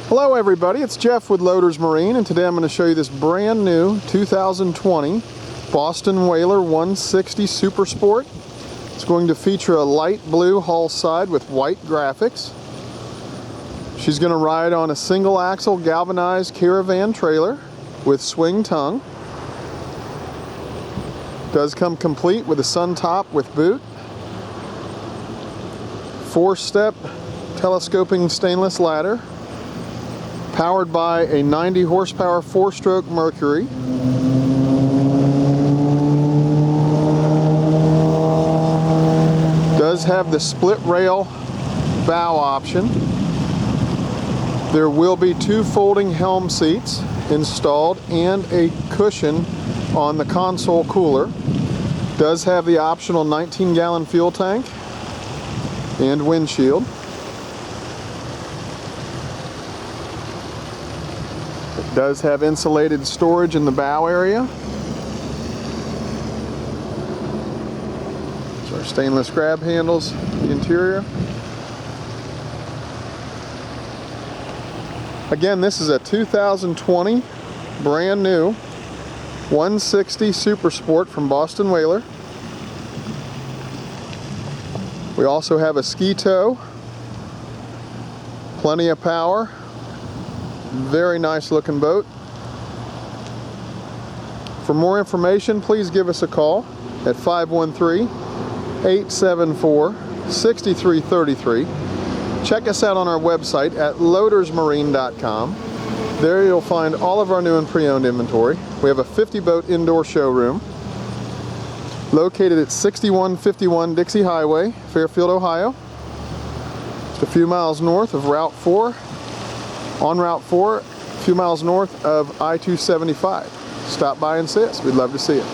Hello everybody, it's Jeff with Lodders Marine, and today I'm going to show you this brand new 2020 Boston Whaler 160 Super Sport. It's going to feature a light blue hull side with white graphics. She's going to ride on a single axle galvanized Karavan trailer with swing tongue. Does come complete with a sun top with boot, 4-step telescoping stainless ladder, powered by a 90 horsepower 4-stroke Mercury. Does have the split rail bow option. There will be 2 folding Helm seats installed and a cushion on the console cooler. Does have the optional 19-gallon fuel tank and windshield. It does have insulated storage in the bow area. So our stainless grab handles, the interior. Again, this is a 2020 brand new 160 Super Sport from Boston Whaler. We also have a ski tow, plenty of power. Very nice looking boat. For more information, please give us a call at 513-874-6333. Check us out on our website at loddersmarine.com. There you'll find all of our new and pre-owned inventory. We have a 50-boat indoor showroom located at 6151 Dixie Highway, Fairfield, Ohio. Just a few miles north of Route 4. On Route 4, a few miles north of I-275. Stop by and see us. We'd love to see you.